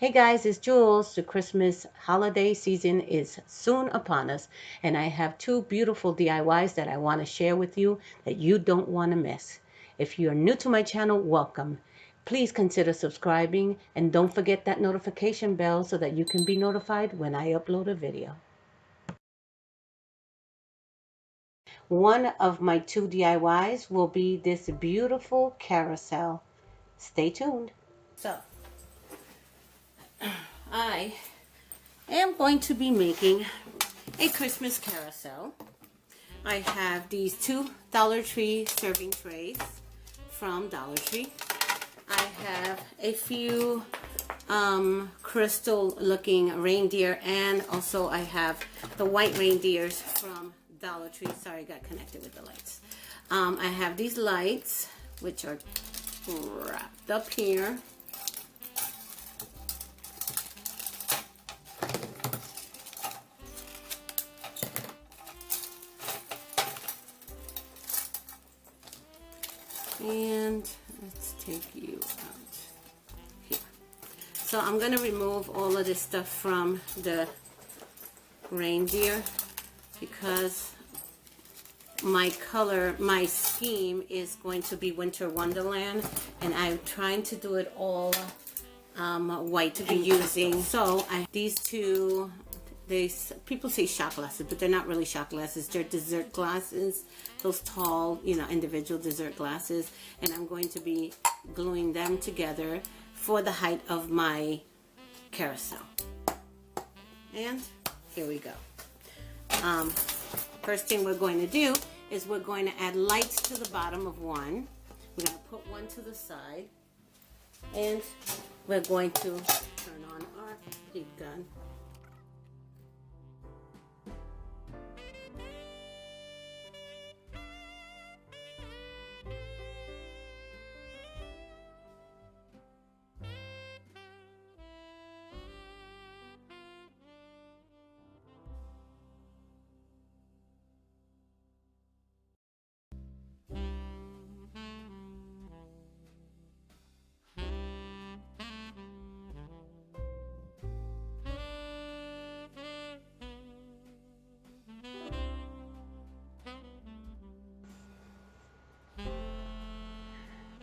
Hey guys, it's Jules. The Christmas holiday season is soon upon us, and I have two beautiful DIYs that I want to share with you that you don't want to miss. If you're new to my channel, welcome. Please consider subscribing and don't forget that notification bell so that you can be notified when I upload a video. One of my two DIYs will be this beautiful carousel. Stay tuned. So, I am going to be making a Christmas carousel. I have these two Dollar Tree serving trays from Dollar Tree. I have a few crystal looking reindeer, and also I have the white reindeers from Dollar Tree. Sorry, I got connected with the lights. I have these lights which are wrapped up here. And let's take you out here. So I'm going to remove all of this stuff from the reindeer because my scheme is going to be Winter Wonderland, and I'm trying to do it all white to be using. So these two, people say shot glasses, but they're not really shot glasses. They're dessert glasses, those tall, individual dessert glasses. And I'm going to be gluing them together for the height of my carousel. And here we go. First thing we're going to do is we're going to add lights to the bottom of one. We're going to put one to the side. And we're going to turn on our heat gun.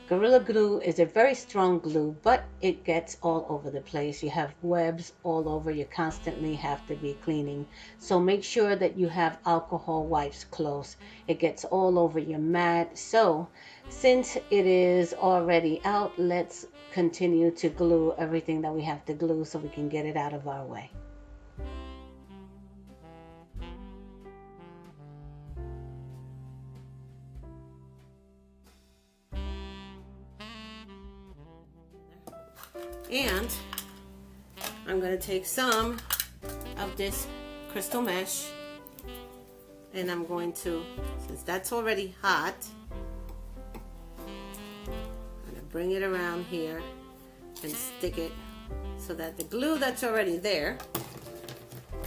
Gorilla Glue is a very strong glue, but it gets all over the place. You have webs all over. You constantly have to be cleaning. So make sure that you have alcohol wipes close. It gets all over your mat. So since it is already out, let's continue to glue everything that we have to glue so we can get it out of our way. And I'm going to take some of this crystal mesh, and I'm going to, since that's already hot, I'm going to bring it around here and stick it so that the glue that's already there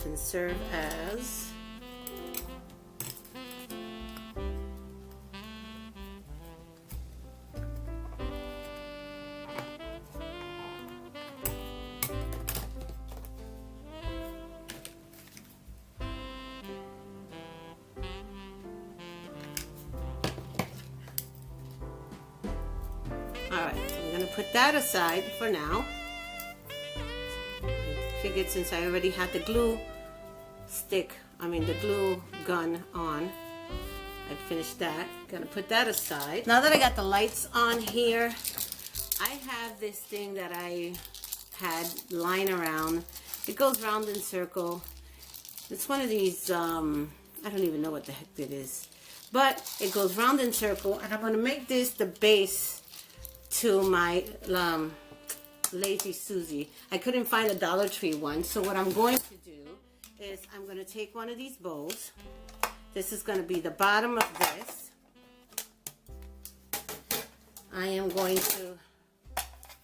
can serve as Alright, so I'm going to put that aside for now. I figured since I already had the glue gun on, I finished that. Going to put that aside. Now that I got the lights on here, I have this thing that I had lying around. It goes round in circle. It's one of these, I don't even know what the heck it is. But it goes round in circle, and I'm going to make this the base to my Lazy Susie. I couldn't find a Dollar Tree one, so what I'm going to do is I'm going to take one of these bowls. This is going to be the bottom of this. I am going to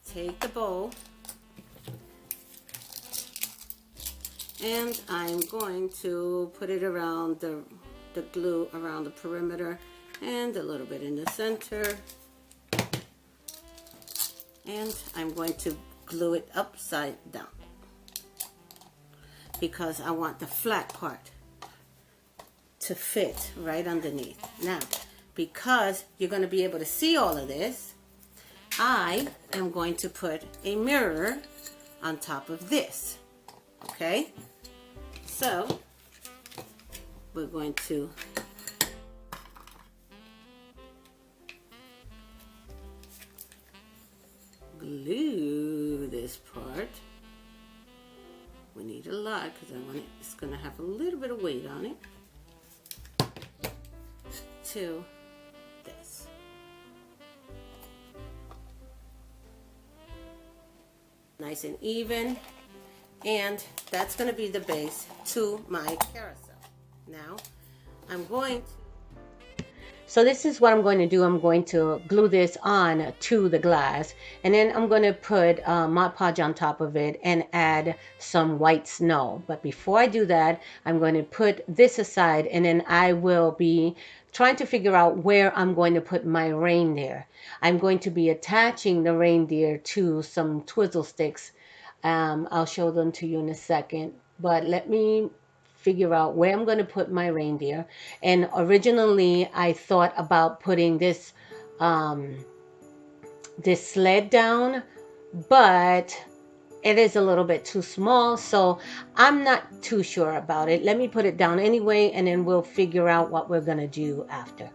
take the bowl and I'm going to put it around the glue around the perimeter and a little bit in the center. And I'm going to glue it upside down because I want the flat part to fit right underneath. Now, because you're going to be able to see all of this, I am going to put a mirror on top of this. Okay? So, we're going to glue this part. We need a lot because it's going to have a little bit of weight on it to this. Nice and even, and that's going to be the base to my carousel. Now I'm going to, so this is what I'm going to do. I'm going to glue this on to the glass, and then I'm going to put Mod Podge on top of it and add some white snow. But before I do that, I'm going to put this aside, and then I will be trying to figure out where I'm going to put my reindeer. I'm going to be attaching the reindeer to some twizzle sticks. I'll show them to you in a second, but let me figure out where I'm going to put my reindeer. And originally I thought about putting this this sled down, but it is a little bit too small, so I'm not too sure about it. Let me put it down anyway, and then we'll figure out what we're going to do after.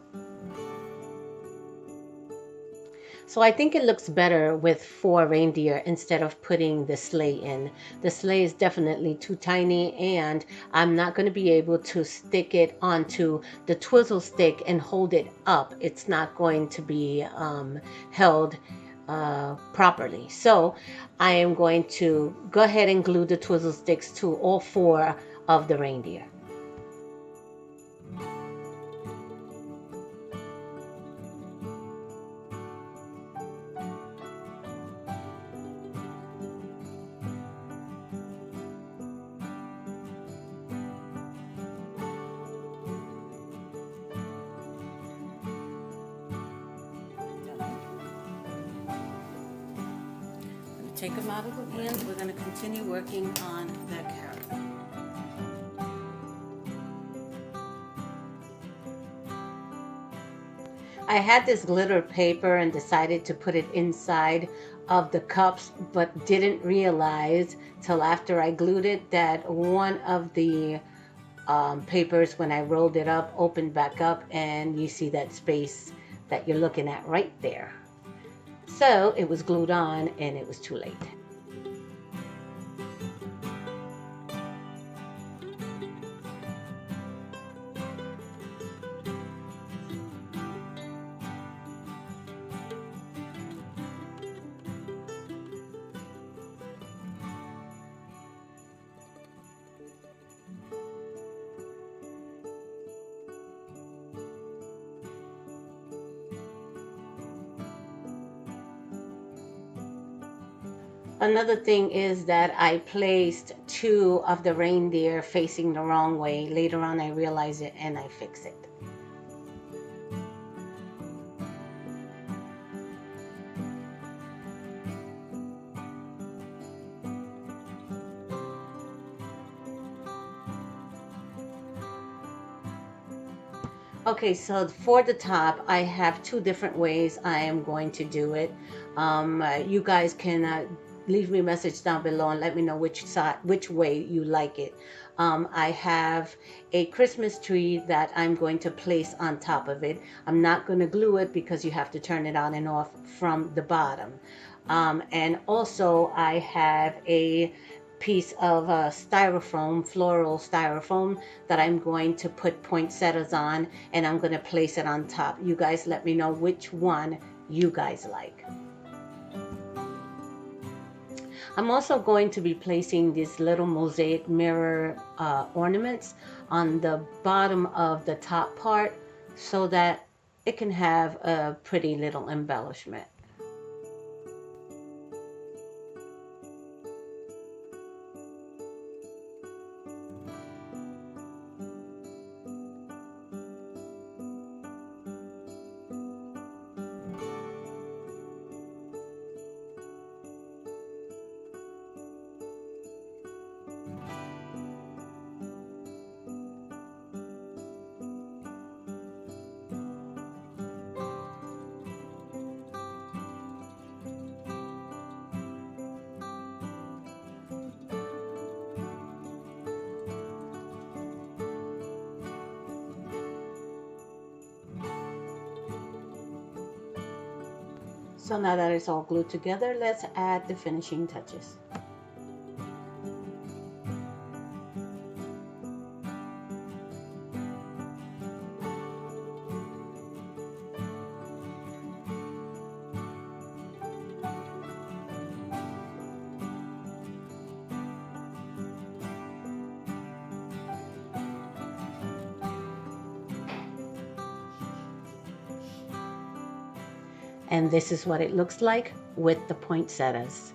So I think it looks better with 4 reindeer instead of putting the sleigh in. The sleigh is definitely too tiny, and I'm not going to be able to stick it onto the twizzle stick and hold it up. It's not going to be held properly. So I am going to go ahead and glue the twizzle sticks to all 4 of the reindeer. Take them out of the end. We're going to continue working on the carrot. I had this glitter paper and decided to put it inside of the cups, but didn't realize till after I glued it that one of the papers, when I rolled it up, opened back up, and you see that space that you're looking at right there. So it was glued on and it was too late. Another thing is that I placed 2 of the reindeer facing the wrong way. Later on I realized it and I fixed it. Okay, so for the top, I have 2 different ways I am going to do it. You guys can leave me a message down below and let me know which way you like it. I have a Christmas tree that I'm going to place on top of it. I'm not going to glue it because you have to turn it on and off from the bottom. And also I have a piece of styrofoam, floral styrofoam, that I'm going to put poinsettias on, and I'm going to place it on top. You guys let me know which one you guys like. I'm also going to be placing these little mosaic mirror ornaments on the bottom of the top part so that it can have a pretty little embellishment. So now that it's all glued together, let's add the finishing touches. And this is what it looks like with the poinsettias.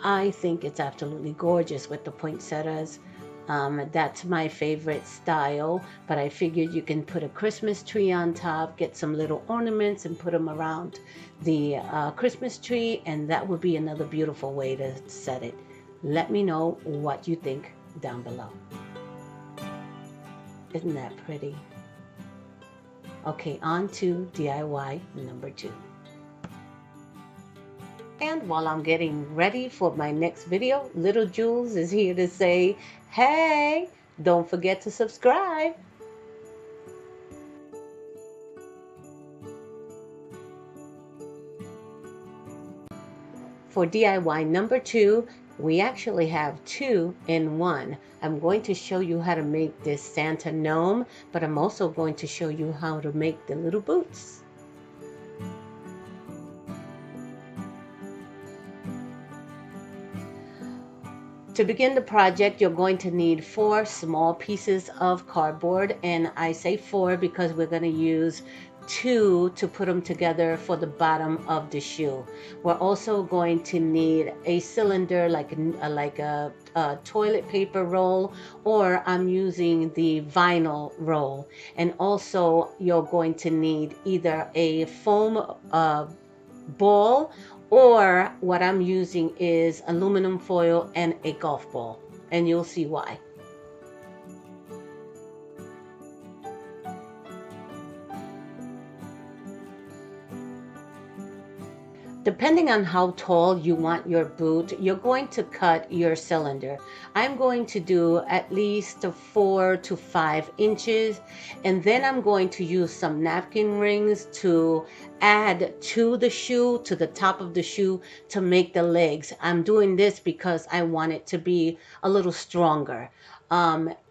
I think it's absolutely gorgeous with the poinsettias. That's my favorite style, but I figured you can put a Christmas tree on top, get some little ornaments and put them around the Christmas tree, and that would be another beautiful way to set it. Let me know what you think down below. Isn't that pretty? Okay, on to DIY number 2. And while I'm getting ready for my next video, little Jules is here to say, hey, don't forget to subscribe. For DIY number 2, we actually have 2 in 1. I'm going to show you how to make this Santa gnome, but I'm also going to show you how to make the little boots. To begin the project, you're going to need 4 small pieces of cardboard, and I say 4 because we're going to use 2 to put them together for the bottom of the shoe. We're also going to need a cylinder like a toilet paper roll, or I'm using the vinyl roll. And also you're going to need either a foam ball, or what I'm using is aluminum foil and a golf ball, and you'll see why. Depending on how tall you want your boot, you're going to cut your cylinder. I'm going to do at least 4 to 5 inches, and then I'm going to use some napkin rings to add to the shoe, to the top of the shoe, to make the legs. I'm doing this because I want it to be a little stronger.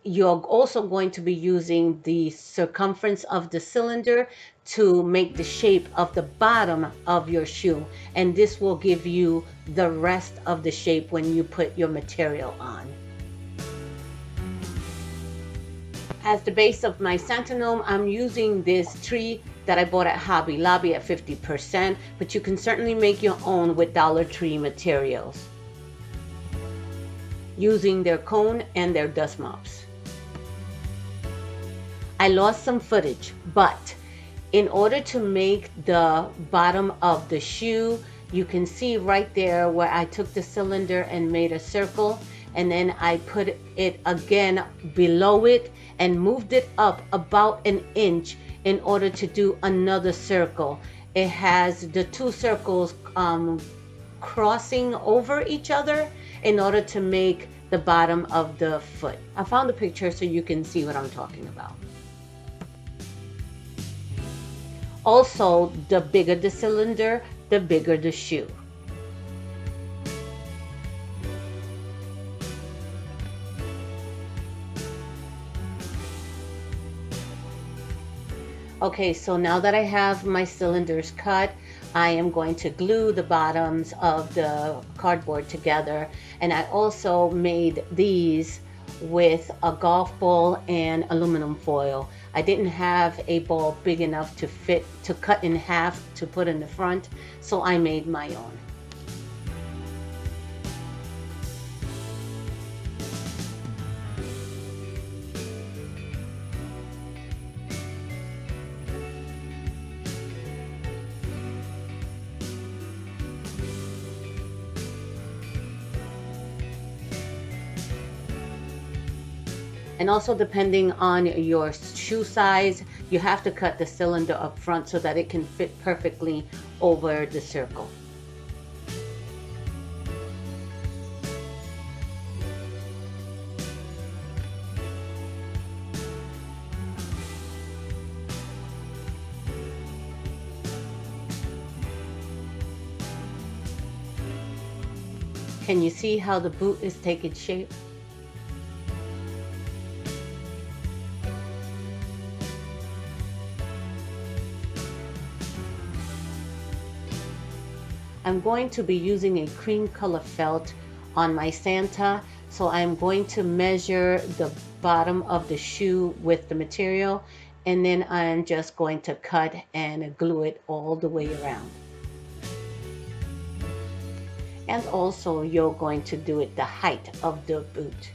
You're also going to be using the circumference of the cylinder to make the shape of the bottom of your shoe, and this will give you the rest of the shape when you put your material on. As the base of my Santa gnome, I'm using this tree that I bought at Hobby Lobby at 50%, but you can certainly make your own with Dollar Tree materials using their cone and their dust mops. I lost some footage, but in order to make the bottom of the shoe, you can see right there where I took the cylinder and made a circle, and then I put it again below it and moved it up about an inch in order to do another circle. It has the 2 circles crossing over each other in order to make the bottom of the foot. I found a picture so you can see what I'm talking about. Also, the bigger the cylinder, the bigger the shoe. Okay, so now that I have my cylinders cut, I am going to glue the bottoms of the cardboard together, and I also made these with a golf ball and aluminum foil. I didn't have a ball big enough to fit to cut in half to put in the front, so I made my own. And also, depending on your shoe size, you have to cut the cylinder up front so that it can fit perfectly over the circle. Can you see how the boot is taking shape? I'm going to be using a cream color felt on my Santa, so I'm going to measure the bottom of the shoe with the material, and then I'm just going to cut and glue it all the way around. And also you're going to do it the height of the boot.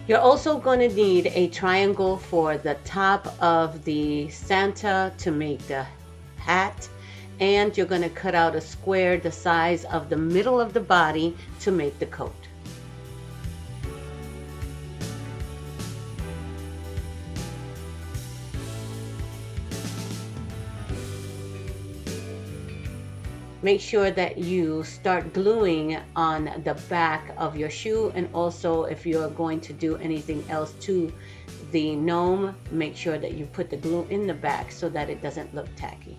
You're also going to need a triangle for the top of the Santa to make the hat, and you're going to cut out a square the size of the middle of the body to make the coat. Make sure that you start gluing on the back of your shoe, and also if you're going to do anything else to the gnome, make sure that you put the glue in the back so that it doesn't look tacky.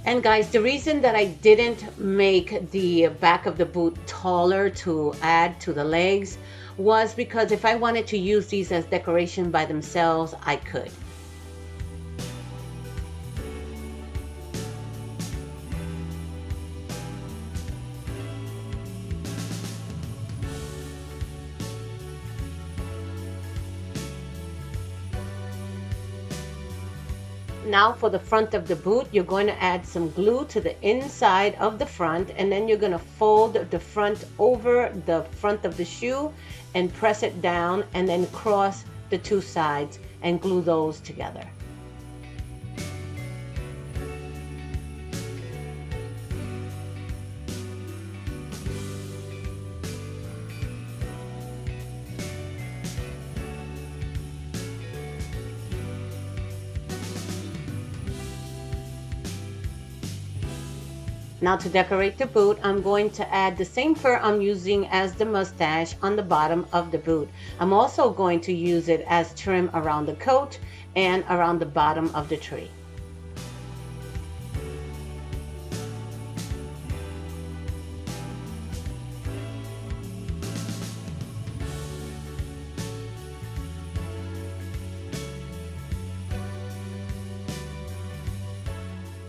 And guys, the reason that I didn't make the back of the boot taller to add to the legs was because if I wanted to use these as decoration by themselves, I could. Now for the front of the boot, you're going to add some glue to the inside of the front, and then you're going to fold the front over the front of the shoe and press it down, and then cross the two sides and glue those together. Now to decorate the boot, I'm going to add the same fur I'm using as the mustache on the bottom of the boot. I'm also going to use it as trim around the coat and around the bottom of the tree.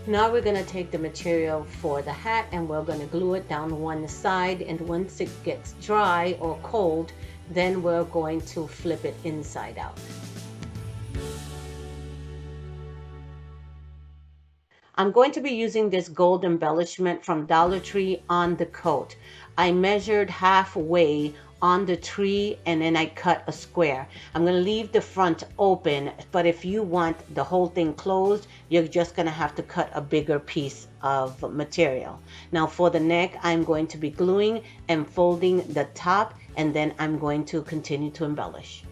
Now we're going to take the material for the hat and we're going to glue it down one side, and once it gets dry or cold, then we're going to flip it inside out. I'm going to be using this gold embellishment from Dollar Tree on the coat. I measured halfway on the tree and then I cut a square. I'm going to leave the front open, but if you want the whole thing closed, you're just going to have to cut a bigger piece of material. Now for the neck, I'm going to be gluing and folding the top, and then I'm going to continue to embellish.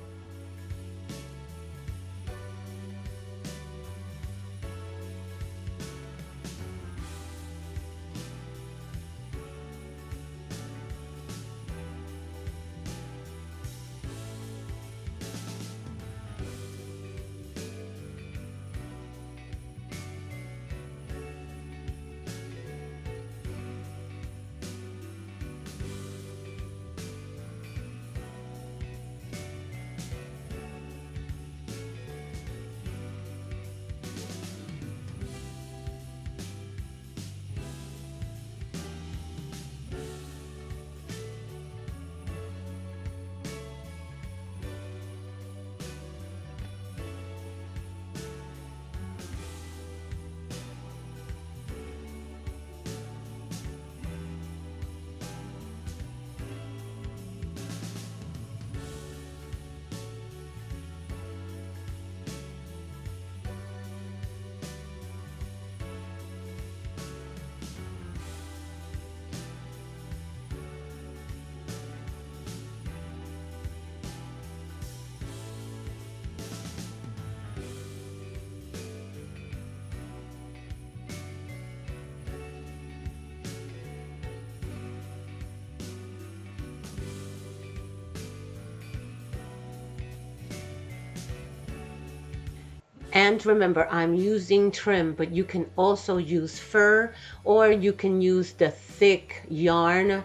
And remember, I'm using trim, but you can also use fur, or you can use the thick yarn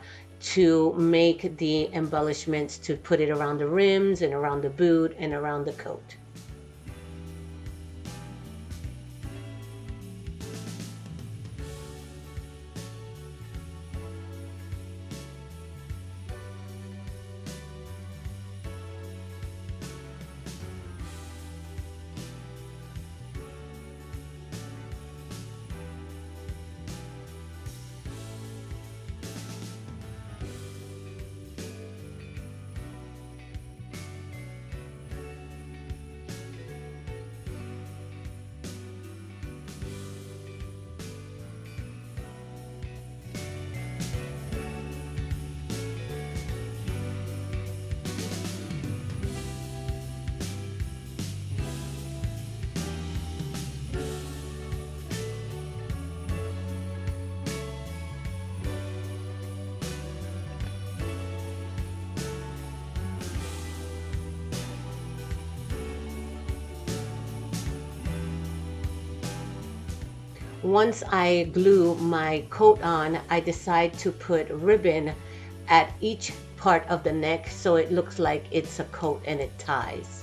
to make the embellishments, to put it around the rims and around the boot and around the coat. Once I glue my coat on, I decide to put ribbon at each part of the neck so it looks like it's a coat and it ties.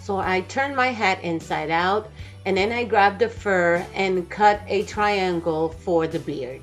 So I turned my hat inside out, and then I grabbed the fur and cut a triangle for the beard.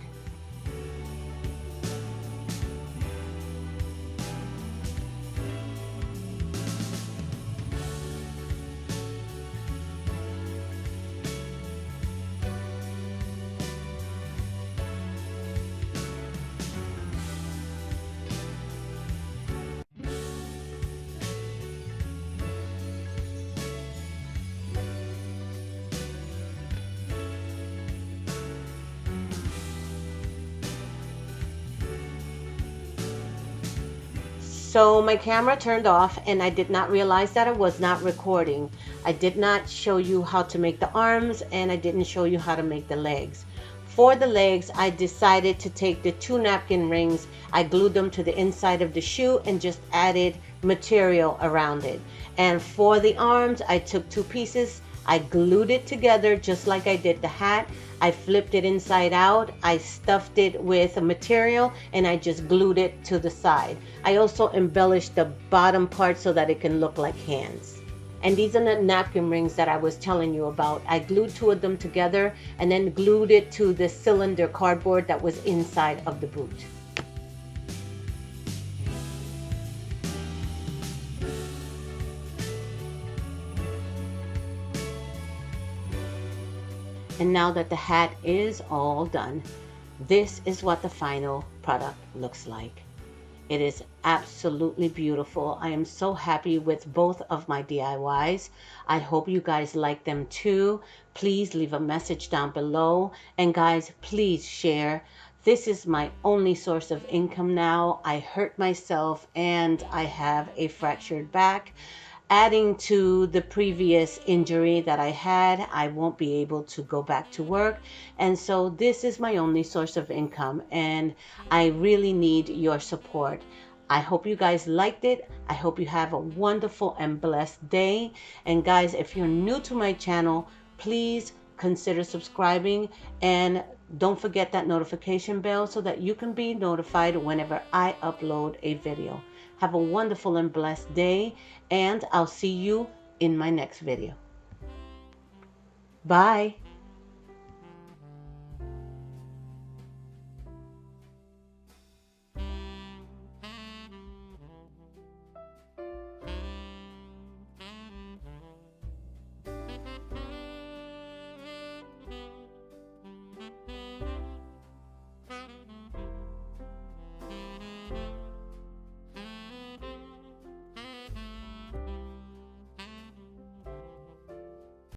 So my camera turned off and I did not realize that I was not recording. I did not show you how to make the arms, and I didn't show you how to make the legs. For the legs, I decided to take the 2 napkin rings, I glued them to the inside of the shoe and just added material around it. And for the arms, I took 2 pieces, I glued it together just like I did the hat. I flipped it inside out, I stuffed it with a material, and I just glued it to the side. I also embellished the bottom part so that it can look like hands. And these are the napkin rings that I was telling you about. I glued 2 of them together and then glued it to the cylinder cardboard that was inside of the boot. And now that the hat is all done, this is what the final product looks like. It is absolutely beautiful. I am so happy with both of my DIYs. I hope you guys like them too. Please leave a message down below. And guys, please share. This is my only source of income now. I hurt myself and I have a fractured back. Adding to the previous injury that I had, I won't be able to go back to work. And so this is my only source of income, and I really need your support. I hope you guys liked it. I hope you have a wonderful and blessed day. And guys, if you're new to my channel, please consider subscribing, and don't forget that notification bell so that you can be notified whenever I upload a video. Have a wonderful and blessed day, and I'll see you in my next video. Bye.